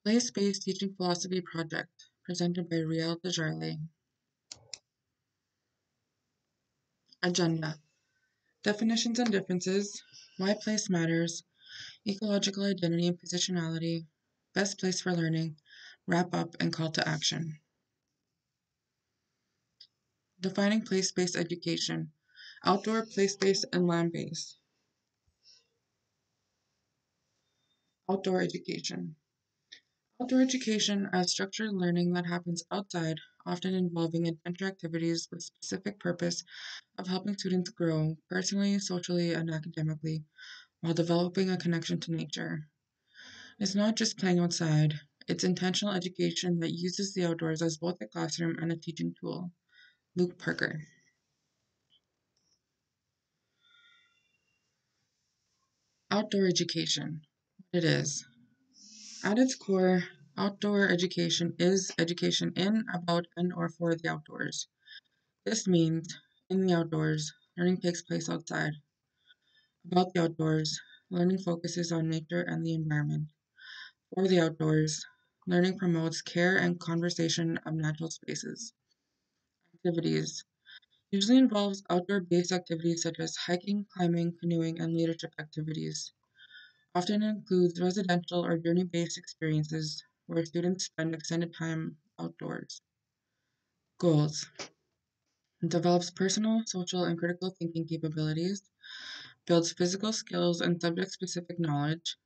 Place-Based Teaching Philosophy Project, presented by Riel Desjarlais. Agenda: Definitions and differences, why place matters, ecological identity and positionality, best place for learning, wrap up, and call to action. Defining place-based education: outdoor, place-based, and land-based. Outdoor education. Outdoor education as structured learning that happens outside, often involving adventure activities with specific purpose of helping students grow personally, socially, and academically while developing a connection to nature. It's not just playing outside, it's intentional education that uses the outdoors as both a classroom and a teaching tool. Luke Parker. Outdoor education. What it is. At its core, outdoor education is education in, about, and or for the outdoors. This means, in the outdoors, learning takes place outside. About the outdoors, learning focuses on nature and the environment. For the outdoors, learning promotes care and conservation of natural spaces. Activities usually involves outdoor-based activities such as hiking, climbing, canoeing, and leadership activities. Often includes residential or journey-based experiences where students spend extended time outdoors. Goals: develops personal, social, and critical thinking capabilities, builds physical skills and subject-specific knowledge,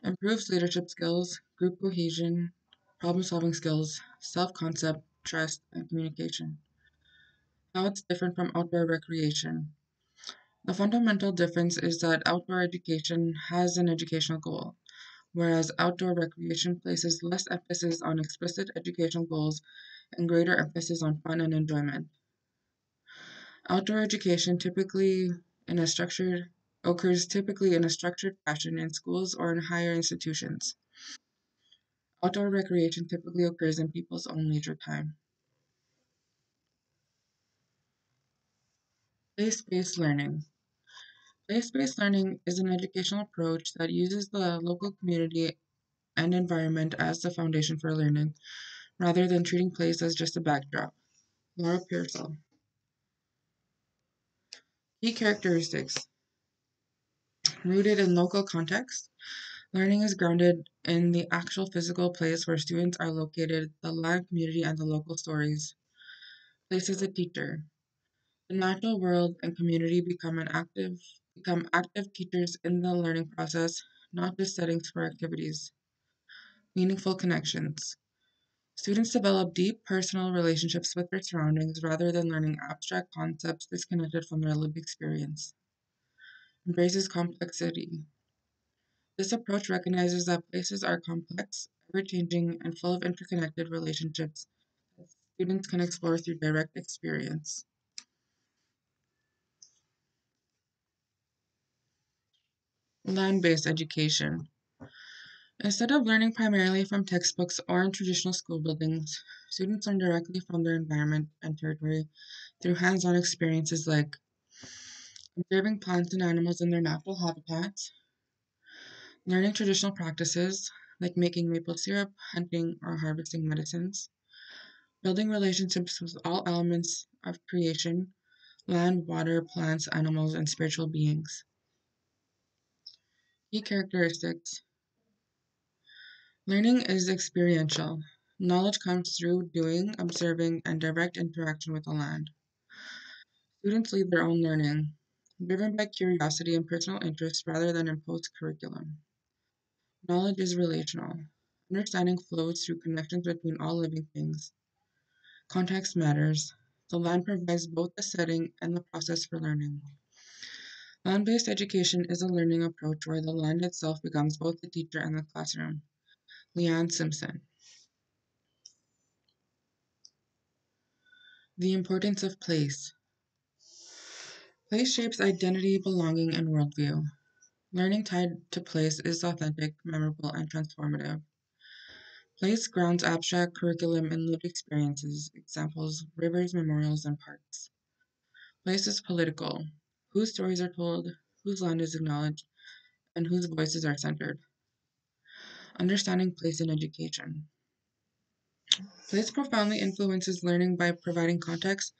improves leadership skills, group cohesion, problem-solving skills, self-concept, trust, and communication. How it's different from outdoor recreation. The fundamental difference is that outdoor education has an educational goal, whereas outdoor recreation places less emphasis on explicit educational goals and greater emphasis on fun and enjoyment. Outdoor education typically in a structured occurs typically in a structured fashion in schools or in higher institutions. Outdoor recreation typically occurs in people's own leisure time. Place-based learning. Place-based learning is an educational approach that uses the local community and environment as the foundation for learning, rather than treating place as just a backdrop. Laura Pearsall. Key characteristics. Rooted in local context, learning is grounded in the actual physical place where students are located, the land community, and the local stories. Place as a teacher. The natural world and community become active teachers in the learning process, not just settings for activities. Meaningful connections. Students develop deep personal relationships with their surroundings rather than learning abstract concepts disconnected from their lived experience. Embraces complexity. This approach recognizes that places are complex, ever changing, and full of interconnected relationships that students can explore through direct experience. Land based education. Instead of learning primarily from textbooks or in traditional school buildings, students learn directly from their environment and territory through hands on experiences like observing plants and animals in their natural habitats, learning traditional practices like making maple syrup, hunting, or harvesting medicines, building relationships with all elements of creation land, water, plants, animals, and spiritual beings. Key characteristics. Learning is experiential. Knowledge comes through doing, observing, and direct interaction with the land. Students lead their own learning, driven by curiosity and personal interest rather than imposed curriculum. Knowledge is relational. Understanding flows through connections between all living things. Context matters. The land provides both the setting and the process for learning. Land based education is a learning approach where the land itself becomes both the teacher and the classroom. Leanne Simpson. The importance of place. Place shapes identity, belonging, and worldview. Learning tied to place is authentic, memorable, and transformative. Place grounds abstract curriculum in lived experiences, examples, rivers, memorials, and parks. Place is political. Whose stories are told, whose land is acknowledged, and whose voices are centered. Understanding place in education. Place profoundly influences learning by providing context,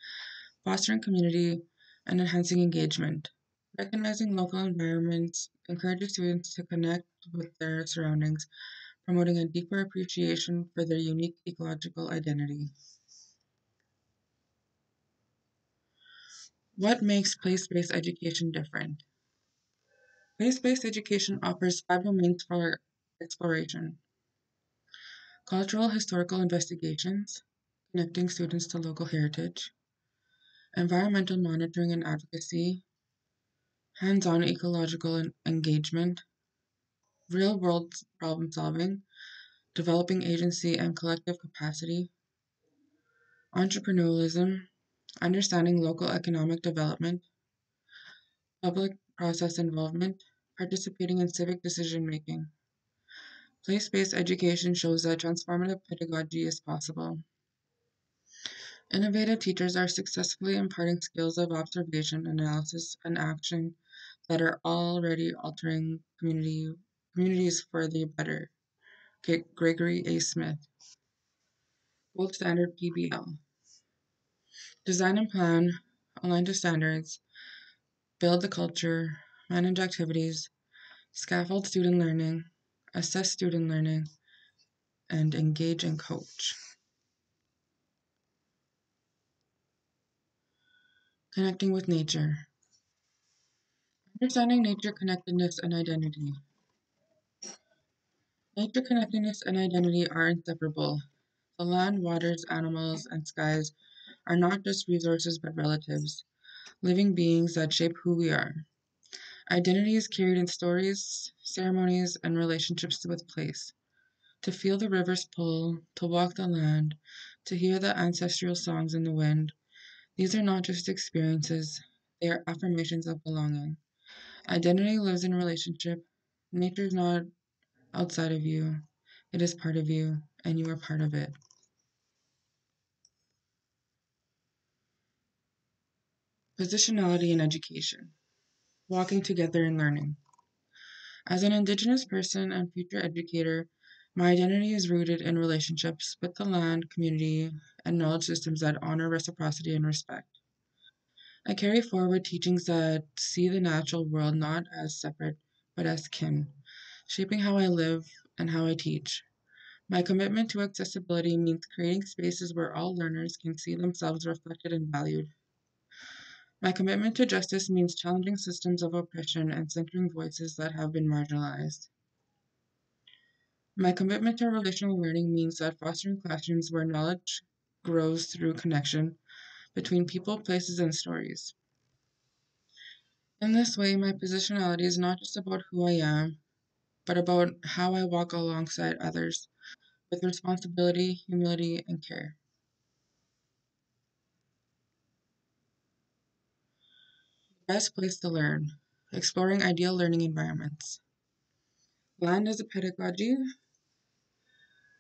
fostering community, and enhancing engagement. Recognizing local environments encourages students to connect with their surroundings, promoting a deeper appreciation for their unique ecological identity. What makes place based education different? Place based education offers five domains for exploration: cultural historical investigations, connecting students to local heritage, environmental monitoring and advocacy, hands on ecological engagement, real world problem solving, developing agency and collective capacity, entrepreneurialism, understanding local economic development, public process involvement, participating in civic decision making. Place based education shows that transformative pedagogy is possible. Innovative teachers are successfully imparting skills of observation, analysis, and action that are already altering communities for the better. Gregory A. Smith. Gold Standard PBL. Design and plan, align to standards, build the culture, manage activities, scaffold student learning, assess student learning, and engage and coach. Connecting with nature. Understanding nature connectedness and identity. Nature connectedness and identity are inseparable. The land, waters, animals, and skies are not just resources but relatives, living beings that shape who we are. Identity is carried in stories, ceremonies, and relationships with place. To feel the river's pull, to walk the land, to hear the ancestral songs in the wind, these are not just experiences, they are affirmations of belonging. Identity lives in relationship. Nature is not outside of you, it is part of you, and you are part of it. Positionality in education. Walking together and learning. As an Indigenous person and future educator, my identity is rooted in relationships with the land, community, and knowledge systems that honor reciprocity and respect. I carry forward teachings that see the natural world not as separate, but as kin, shaping how I live and how I teach. My commitment to accessibility means creating spaces where all learners can see themselves reflected and valued. My commitment to justice means challenging systems of oppression and centering voices that have been marginalized. My commitment to relational learning means that fostering classrooms where knowledge grows through connection between people, places, and stories. In this way, my positionality is not just about who I am, but about how I walk alongside others with responsibility, humility, and care. Best place to learn. Exploring ideal learning environments. Land as a pedagogy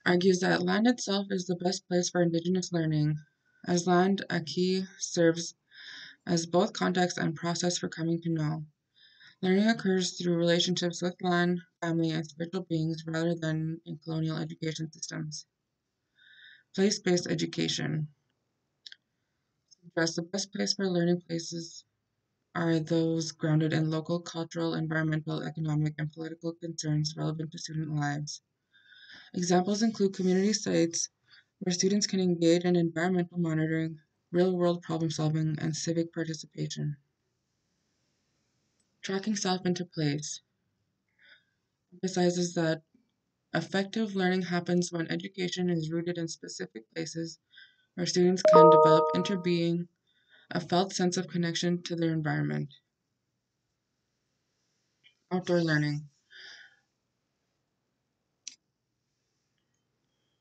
argues that land itself is the best place for Indigenous learning, as land, a key, serves as both context and process for coming to know. Learning occurs through relationships with land, family, and spiritual beings rather than in colonial education systems. Place based education suggests the best place for learning places are those grounded in local, cultural, environmental, economic, and political concerns relevant to student lives. Examples include community sites where students can engage in environmental monitoring, real world problem solving, and civic participation. Tracking self into place emphasizes that effective learning happens when education is rooted in specific places where students can develop interbeing, a felt sense of connection to their environment. Outdoor learning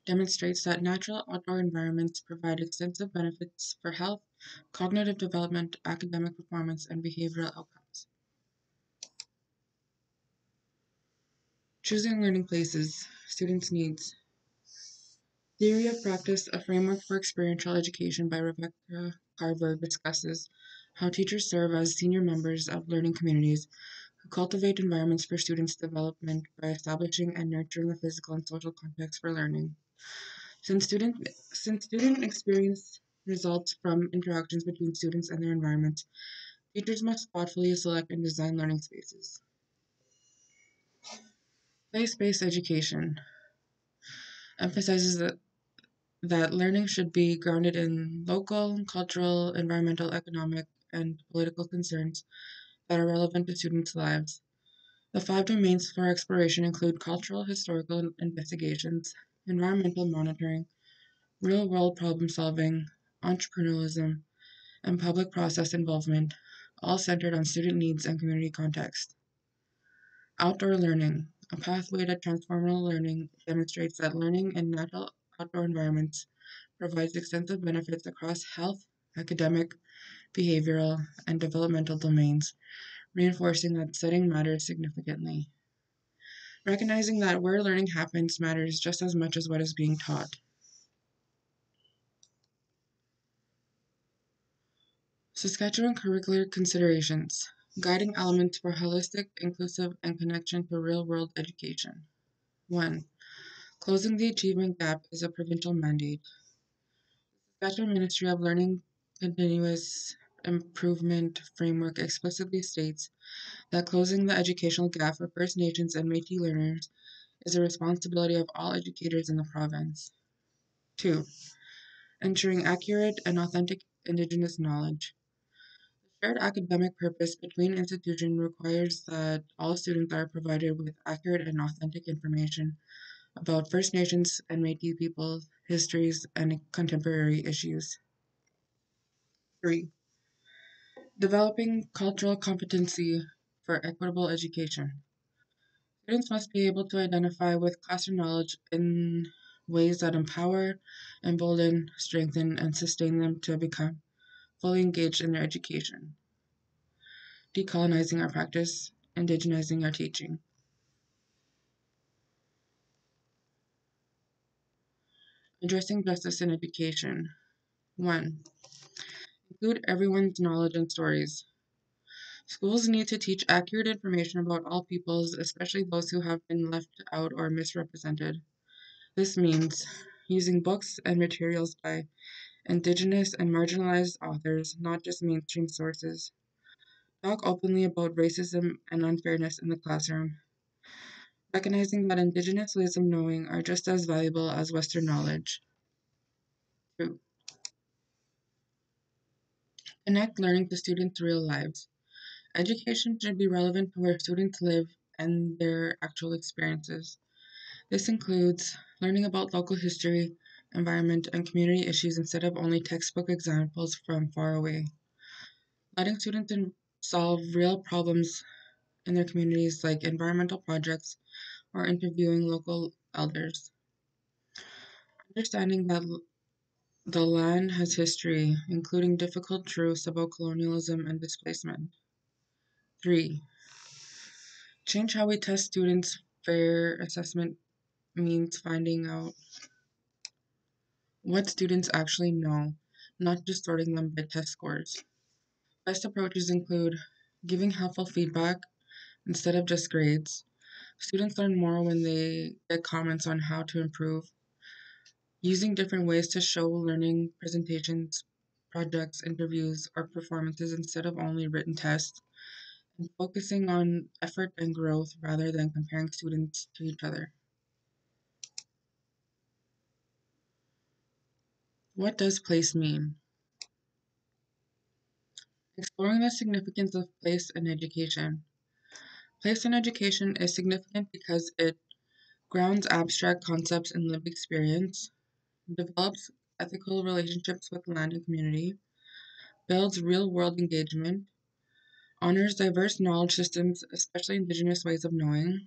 demonstrates that natural outdoor environments provide extensive benefits for health, cognitive development, academic performance, and behavioral outcomes. Choosing learning places, students' needs. Theory of Practice, a framework for experiential education by Rebecca Carver discusses how teachers serve as senior members of learning communities cultivate environments for students' development by establishing and nurturing a physical and social context for learning. Since student experience results from interactions between students and their environment, teachers must thoughtfully select and design learning spaces. Place-based education emphasizes that learning should be grounded in local, cultural, environmental, economic, and political concerns that are relevant to students' lives. The five domains for exploration include cultural, historical investigations, environmental monitoring, real world problem solving, entrepreneurialism, and public process involvement, all centered on student needs and community context. Outdoor learning, a pathway to transformational learning, demonstrates that learning in natural outdoor environments provides extensive benefits across health, academic, behavioral, and developmental domains, reinforcing that setting matters significantly. Recognizing that where learning happens matters just as much as what is being taught. Saskatchewan curricular considerations, guiding elements for holistic, inclusive, and connection to real world education. 1. Closing the achievement gap is a provincial mandate. Saskatchewan Ministry of Learning Continuous Improvement Framework explicitly states that closing the educational gap for First Nations and Métis learners is a responsibility of all educators in the province. 2. Ensuring accurate and authentic Indigenous knowledge. The shared academic purpose between institutions requires that all students are provided with accurate and authentic information about First Nations and Métis peoples, histories, and contemporary issues. 3. Developing cultural competency for equitable education. Students must be able to identify with classroom knowledge in ways that empower, embolden, strengthen, and sustain them to become fully engaged in their education. Decolonizing our practice, indigenizing our teaching. Addressing justice in education. 1. Include everyone's knowledge and stories. Schools need to teach accurate information about all peoples, especially those who have been left out or misrepresented. This means using books and materials by Indigenous and marginalized authors, not just mainstream sources. Talk openly about racism and unfairness in the classroom, recognizing that Indigenous ways of knowing are just as valuable as Western knowledge. 2. Connect learning to students' real lives. Education should be relevant to where students live and their actual experiences. This includes learning about local history, environment, and community issues instead of only textbook examples from far away. Letting students solve real problems in their communities like environmental projects or interviewing local elders. Understanding that the land has history, including difficult truths about colonialism and displacement. 3. Change how we test students. Fair assessment means finding out what students actually know, not just sorting them by test scores. Best approaches include giving helpful feedback instead of just grades. Students learn more when they get comments on how to improve. Using different ways to show learning presentations, projects, interviews, or performances instead of only written tests. And focusing on effort and growth rather than comparing students to each other. What does place mean? Exploring the significance of place in education. Place in education is significant because it grounds abstract concepts in lived experience, develops ethical relationships with land and community, builds real world engagement, honors diverse knowledge systems, especially Indigenous ways of knowing,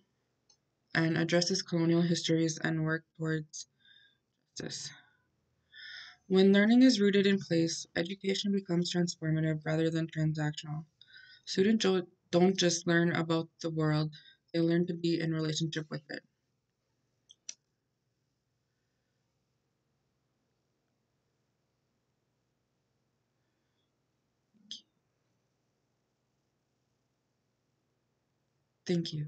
and addresses colonial histories and work towards justice. When learning is rooted in place, education becomes transformative rather than transactional. Students don't just learn about the world, they learn to be in relationship with it. Thank you.